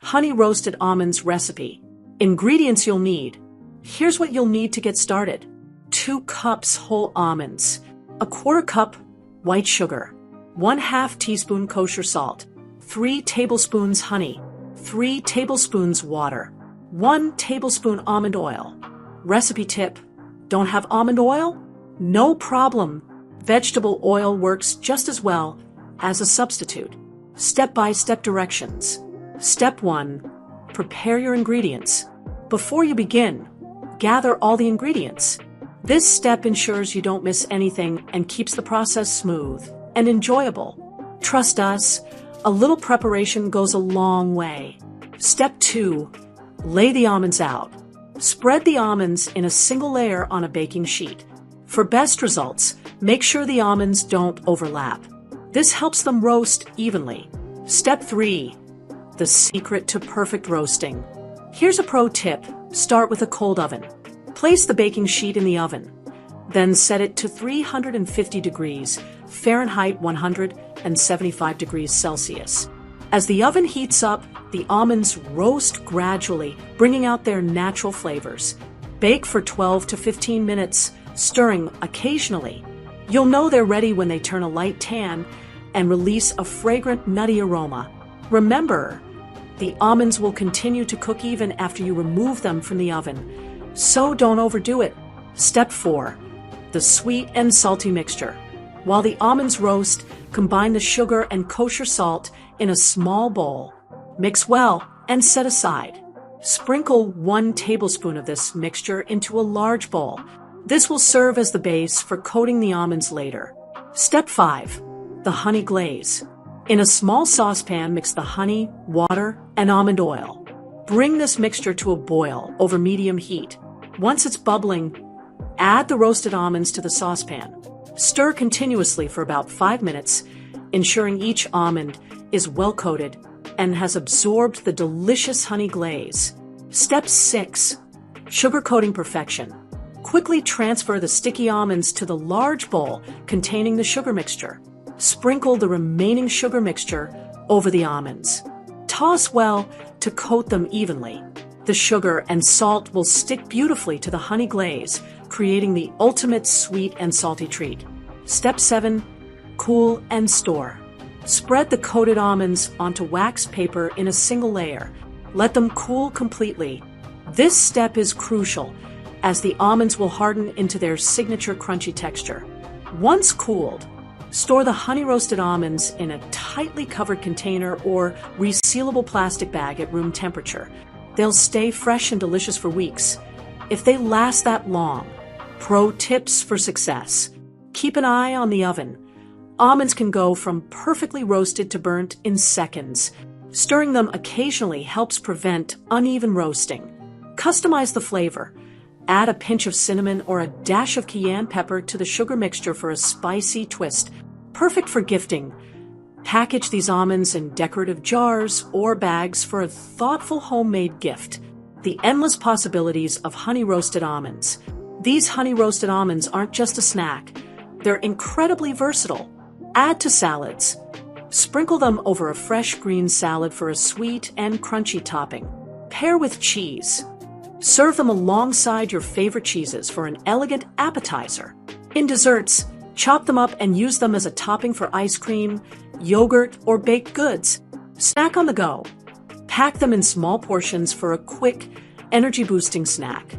Honey roasted almonds recipe. Ingredients you'll need. Here's what you'll need to get started. 2 cups whole almonds, 1/4 cup white sugar, 1/2 teaspoon kosher salt, 3 tablespoons honey, 3 tablespoons water, 1 tablespoon almond oil. Recipe tip: don't have almond oil? No problem. Vegetable oil works just as well as a substitute. Step-by-step directions. Step 1. Prepare your ingredients. Before you begin, gather all the ingredients. This step ensures you don't miss anything and keeps the process smooth and enjoyable. Trust us, a little preparation goes a long way. Step 2. Lay the almonds out. Spread the almonds in a single layer on a baking sheet. For best results, make sure the almonds don't overlap. This helps them roast evenly. Step 3. The secret to perfect roasting. Here's a pro tip. Start with a cold oven. Place the baking sheet in the oven. Then set it to 350 degrees Fahrenheit, 175 degrees Celsius. As the oven heats up, the almonds roast gradually, bringing out their natural flavors. Bake for 12 to 15 minutes, stirring occasionally. You'll know they're ready when they turn a light tan and release a fragrant, nutty aroma. Remember, the almonds will continue to cook even after you remove them from the oven, so don't overdo it. Step 4. The sweet and salty mixture. While the almonds roast, combine the sugar and kosher salt in a small bowl. Mix well and set aside. Sprinkle 1 tablespoon of this mixture into a large bowl. This will serve as the base for coating the almonds later. Step 5. The honey glaze. In a small saucepan, mix the honey, water, and almond oil. Bring this mixture to a boil over medium heat. Once it's bubbling, add the roasted almonds to the saucepan. Stir continuously for about 5 minutes, ensuring each almond is well coated and has absorbed the delicious honey glaze. Step 6. Sugar coating perfection. Quickly transfer the sticky almonds to the large bowl containing the sugar mixture. Sprinkle the remaining sugar mixture over the almonds. Toss well to coat them evenly. The sugar and salt will stick beautifully to the honey glaze, creating the ultimate sweet and salty treat. Step 7. Cool and store. Spread the coated almonds onto wax paper in a single layer. Let them cool completely. This step is crucial, as the almonds will harden into their signature crunchy texture. Once cooled, store the honey-roasted almonds in a tightly covered container or resealable plastic bag at room temperature. They'll stay fresh and delicious for weeks. If they last that long, pro tips for success. Keep an eye on the oven. Almonds can go from perfectly roasted to burnt in seconds. Stirring them occasionally helps prevent uneven roasting. Customize the flavor. Add a pinch of cinnamon or a dash of cayenne pepper to the sugar mixture for a spicy twist. Perfect for gifting. Package these almonds in decorative jars or bags for a thoughtful homemade gift. The endless possibilities of honey-roasted almonds. These honey-roasted almonds aren't just a snack. They're incredibly versatile. Add to salads. Sprinkle them over a fresh green salad for a sweet and crunchy topping. Pair with cheese. Serve them alongside your favorite cheeses for an elegant appetizer. In desserts, chop them up and use them as a topping for ice cream, yogurt, or baked goods. Snack on the go. Pack them in small portions for a quick, energy-boosting snack.